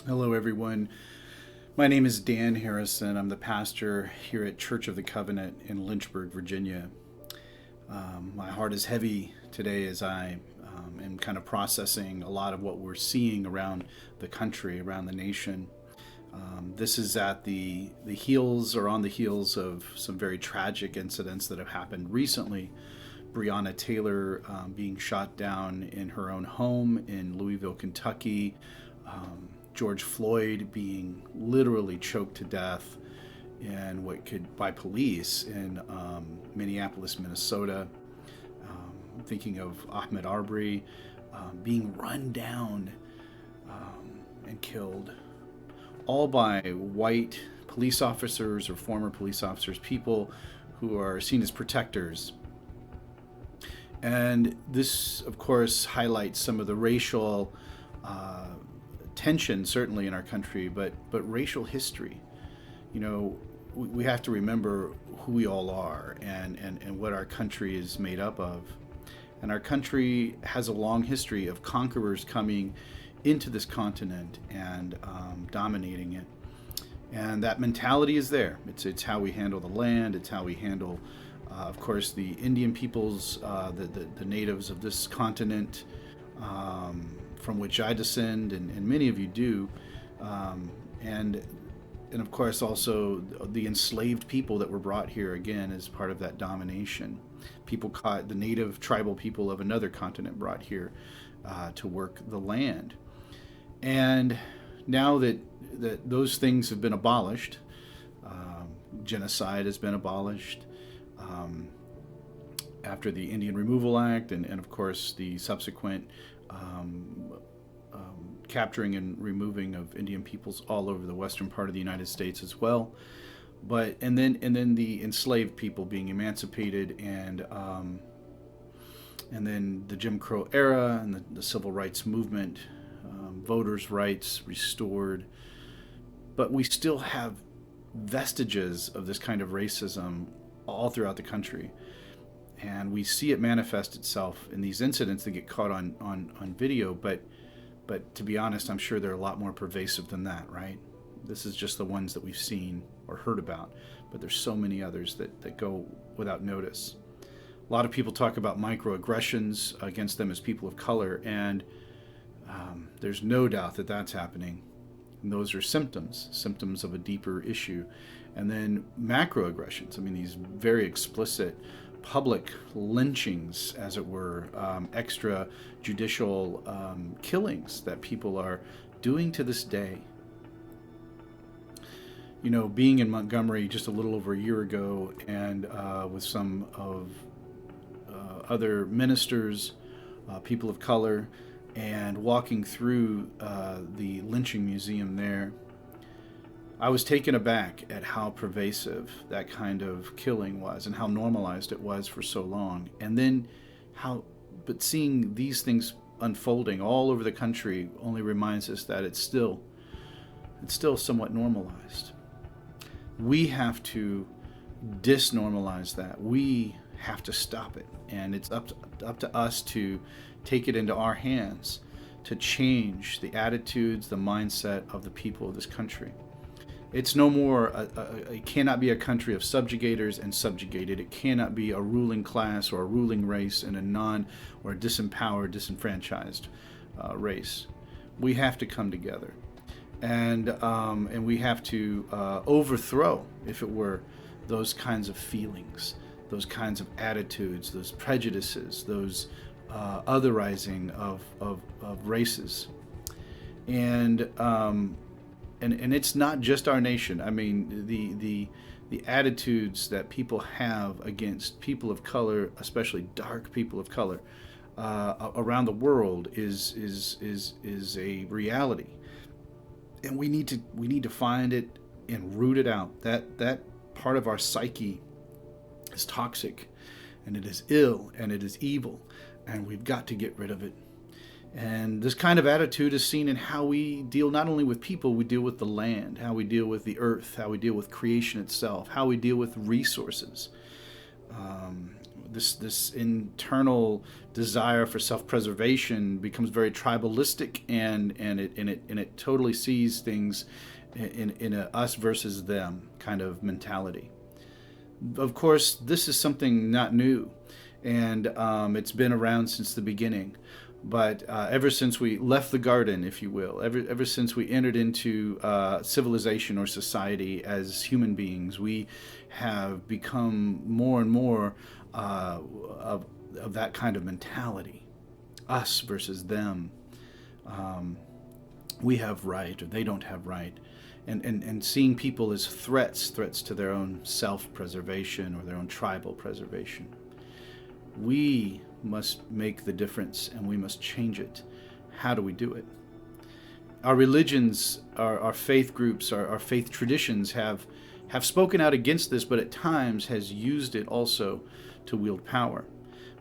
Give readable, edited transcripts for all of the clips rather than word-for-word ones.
Hello, everyone. My name is Dan Harrison. I'm the pastor here at Church of the Covenant in Lynchburg, Virginia. My heart is heavy today as I am kind of processing a lot of what we're seeing around the country, around the nation. This is at the heels or on the heels of some very tragic incidents that have happened recently. Breonna Taylor being shot down in her own home in Louisville, Kentucky. George Floyd being literally choked to death by police in Minneapolis, Minnesota. Thinking of Ahmaud Arbery being run down and killed, all by white police officers or former police officers, people who are seen as protectors. And this, of course, highlights some of the racial tension, certainly in our country, but racial history. You know, we have to remember who we all are and what our country is made up of. And our country has a long history of conquerors coming into this continent and dominating it. And that mentality is there. It's how we handle the land. It's how we handle, of course, the Indian peoples, the natives of this continent, from which I descend, and many of you do, and of course also the enslaved people that were brought here again as part of that domination. People caught the native tribal people of another continent brought here to work the land. And now that those things have been abolished, genocide has been abolished after the Indian Removal Act, and of course the subsequent capturing and removing of Indian peoples all over the western part of the United States as well. And then the enslaved people being emancipated, and then the Jim Crow era and the civil rights movement, voters' rights restored. But we still have vestiges of this kind of racism all throughout the country. And we see it manifest itself in these incidents that get caught on video. But to be honest, I'm sure they're a lot more pervasive than that, right? This is just the ones that we've seen or heard about. But there's so many others that go without notice. A lot of people talk about microaggressions against them as people of color. And there's no doubt that that's happening. And those are symptoms of a deeper issue. And then macroaggressions, I mean, these very explicit public lynchings, as it were, extrajudicial killings that people are doing to this day. You know, being in Montgomery just a little over a year ago, and with some of other ministers, people of color, and walking through the lynching museum there, I was taken aback at how pervasive that kind of killing was and how normalized it was for so long. And then but seeing these things unfolding all over the country only reminds us that it's still somewhat normalized. We have to disnormalize that. We have to stop it. And it's up to us to take it into our hands to change the attitudes, the mindset of the people of this country. It's no more, it cannot be a country of subjugators and subjugated. It cannot be a ruling class or a ruling race and or a disempowered, disenfranchised race. We have to come together. And we have to overthrow, if it were, those kinds of feelings, those kinds of attitudes, those prejudices, those otherizing of races. And it's not just our nation. I mean, the attitudes that people have against people of color, especially dark people of color, around the world is a reality, and we need to find it and root it out. That part of our psyche is toxic, and it is ill, and it is evil, and we've got to get rid of it. And this kind of attitude is seen in how we deal not only with people, we deal with the land, how we deal with the earth, how we deal with creation itself, how we deal with resources. this internal desire for self-preservation becomes very tribalistic, and it totally sees things in a us versus them kind of mentality. Of course, this is something not new, and it's been around since the beginning. But ever since we left the garden, if you will, ever since we entered into civilization or society as human beings, we have become more and more of that kind of mentality, us versus them. We have right, or they don't have right, and seeing people as threats to their own self-preservation or their own tribal preservation. We must make the difference, and we must change it. How do we do it? Our religions, our faith groups, our faith traditions have spoken out against this, but at times has used it also to wield power.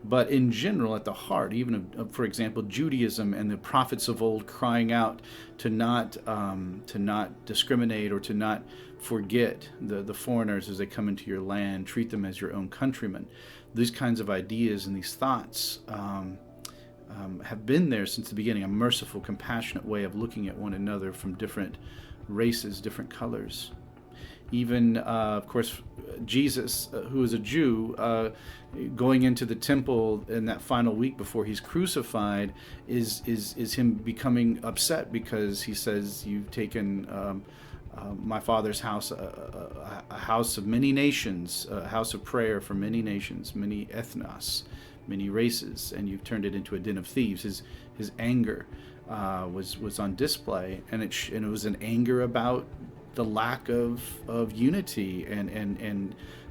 But in general, at the heart, even of, for example, Judaism and the prophets of old crying out to not discriminate or to not forget the foreigners as they come into your land, treat them as your own countrymen. These kinds of ideas and these thoughts have been there since the beginning, a merciful, compassionate way of looking at one another from different races, different colors. Even, of course, Jesus, who is a Jew, going into the temple in that final week before he's crucified, is him becoming upset because he says, "You've taken my Father's house, a house of many nations, a house of prayer for many nations, many ethnos, many races, and you've turned it into a den of thieves." His anger was on display, and it was an anger about the lack of unity, and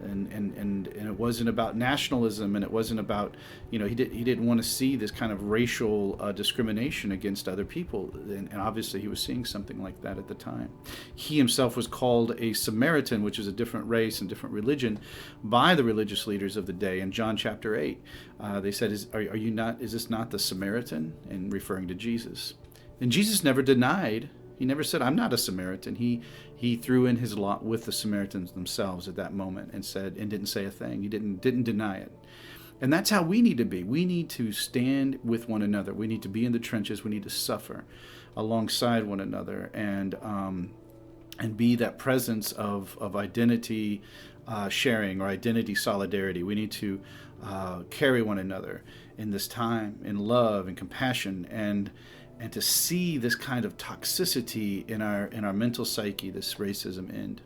it wasn't about nationalism, and it wasn't about, he didn't want to see this kind of racial discrimination against other people, and obviously he was seeing something like that at the time. He himself was called a Samaritan, which is a different race and different religion, by the religious leaders of the day. In John chapter 8, they said, is this not the Samaritan? And referring to Jesus. And Jesus never denied. He never said, "I'm not a Samaritan." He threw in his lot with the Samaritans themselves at that moment and didn't say a thing. He didn't deny it. And that's how we need to be. We need to stand with one another. We need to be in the trenches. We need to suffer alongside one another, and be that presence of identity sharing or identity solidarity. We need to carry one another in this time in love and compassion, and to see this kind of toxicity in our mental psyche, this racism end.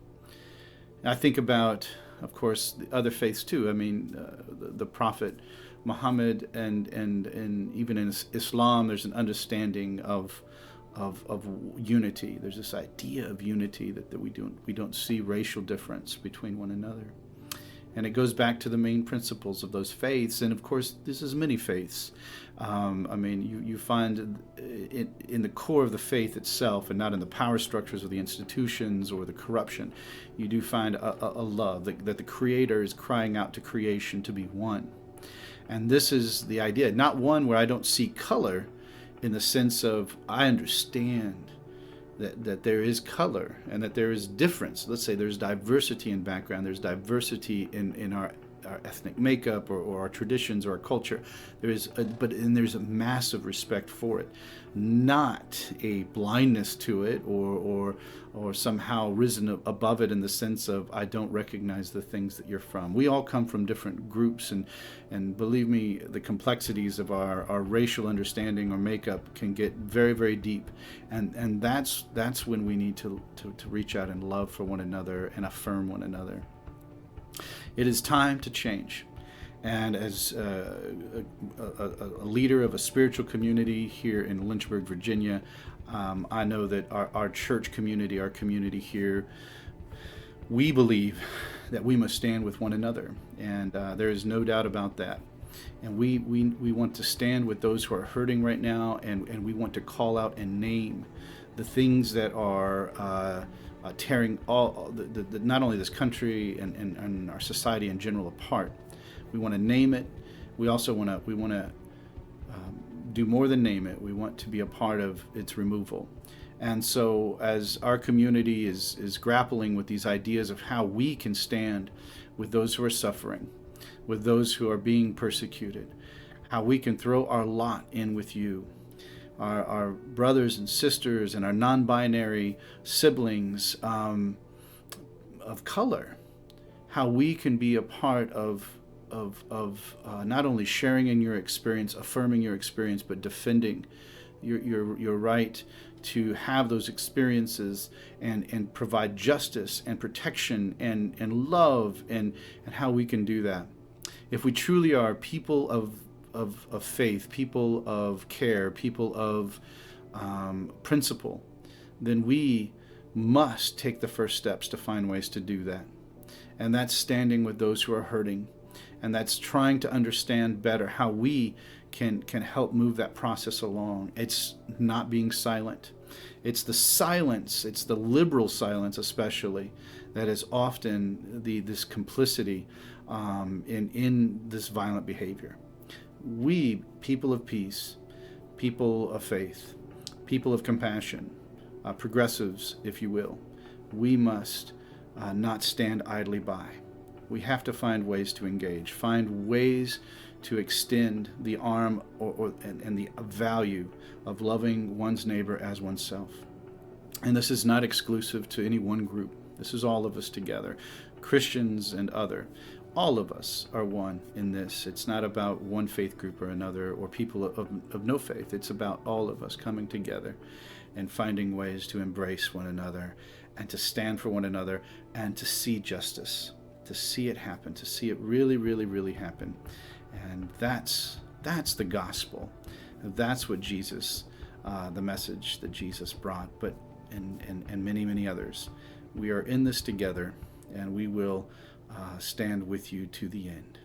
And I think about, of course, the other faiths too. I mean, the Prophet Muhammad, and even in Islam, there's an understanding of unity. There's this idea of unity that we don't see racial difference between one another. And it goes back to the main principles of those faiths. And of course, this is many faiths. You find in the core of the faith itself, and not in the power structures of the institutions or the corruption, you do find a love that the Creator is crying out to creation to be one. And this is the idea, not one where I don't see color in the sense of I understand that there is color and that there is difference. Let's say there's diversity in background, there's diversity in our ethnic makeup or our traditions or our culture. There's a massive respect for it, not a blindness to it or somehow risen above it in the sense of I don't recognize the things that you're from. We all come from different groups, and believe me, the complexities of our racial understanding or makeup can get very, very deep, and that's when we need to reach out in love for one another and affirm one another. It is time to change. And as a leader of a spiritual community here in Lynchburg, Virginia, I know that our church community, our community here, we believe that we must stand with one another. And there is no doubt about that. And we want to stand with those who are hurting right now, and we want to call out and name the things that are tearing not only this country and our society in general apart. We want to name it. We also want to do more than name it. We want to be a part of its removal. And so as our community is grappling with these ideas of how we can stand with those who are suffering, with those who are being persecuted, how we can throw our lot in with you, our brothers and sisters and our non-binary siblings of color, how we can be a part of not only sharing in your experience, affirming your experience, but defending your right to have those experiences and provide justice and protection and love, and how we can do that. If we truly are people of faith, people of care, people of principle, then we must take the first steps to find ways to do that. And that's standing with those who are hurting. And that's trying to understand better how we can help move that process along. It's not being silent. It's the silence, it's the liberal silence especially, that is often this complicity in this violent behavior. We, people of peace, people of faith, people of compassion, progressives, if you will, we must not stand idly by. We have to find ways to engage, find ways to extend the arm and the value of loving one's neighbor as oneself. And this is not exclusive to any one group. This is all of us together, Christians and other. All of us are one in this. It's not about one faith group or another, or people of no faith. It's about all of us coming together and finding ways to embrace one another and to stand for one another and to see justice, to see it happen, to see it really, really, really happen. And that's the gospel. That's what Jesus, the message that Jesus brought, but and many, many others. We are in this together, and we will stand with you to the end.